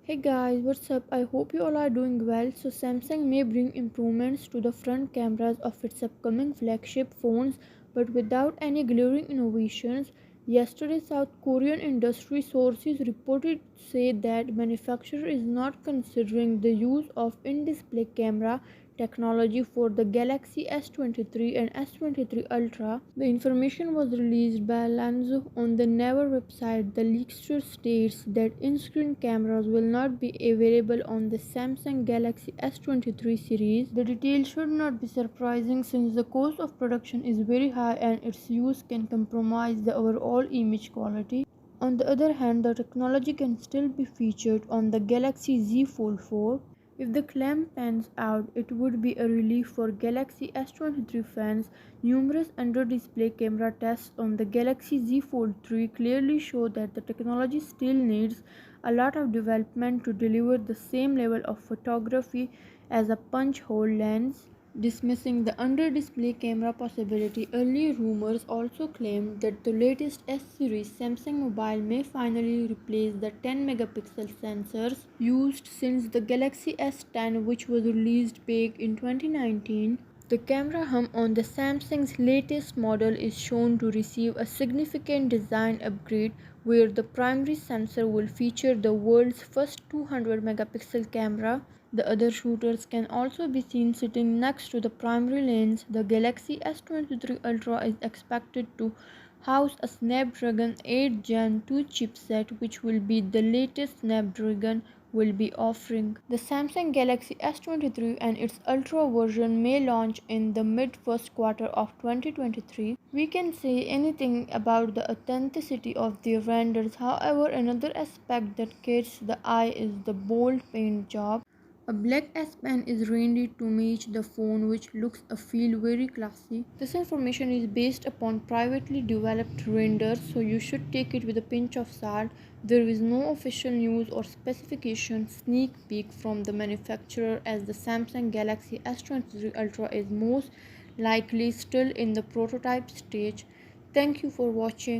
Hey guys, what's up? I hope you all are doing well. So, Samsung may bring improvements to the front cameras of its upcoming flagship phones, but without any glaring innovations. Yesterday, South Korean industry sources reported say that manufacturer is not considering the use of in-display camera technology for the Galaxy S23 and S23 Ultra. The information was released by Lanzo on the Never website. The leakster states that in-screen cameras will not be available on the Samsung Galaxy S23 series. The details should not be surprising since the cost of production is very high and its use can compromise the overall image quality. On the other hand, the technology can still be featured on the Galaxy Z Fold 4. If the claim pans out, it would be a relief for Galaxy S23 fans. Numerous under-display camera tests on the Galaxy Z Fold 3 clearly show that the technology still needs a lot of development to deliver the same level of photography as a punch-hole lens. Dismissing the under-display camera possibility, early rumors also claimed that the latest S-series Samsung mobile may finally replace the 10-megapixel sensors used since the Galaxy S10, which was released back in 2019. The camera hum on the Samsung's latest model is shown to receive a significant design upgrade where the primary sensor will feature the world's first 200 megapixel camera. The other shooters can also be seen sitting next to the primary lens. The Galaxy S23 Ultra is expected to house a Snapdragon 8 Gen 2 chipset, which will be the latest Snapdragon will be offering. The Samsung Galaxy S23 and its Ultra version may launch in the mid first quarter of 2023. We can say anything about the authenticity of their renders. However, another aspect that catches the eye is the bold paint job. A black S Pen is rendered to match the phone, which looks and feel very classy. This information is based upon privately developed renders, so you should take it with a pinch of salt. There is no official news or specification sneak peek from the manufacturer, as the Samsung Galaxy S23 Ultra is most likely still in the prototype stage. Thank you for watching.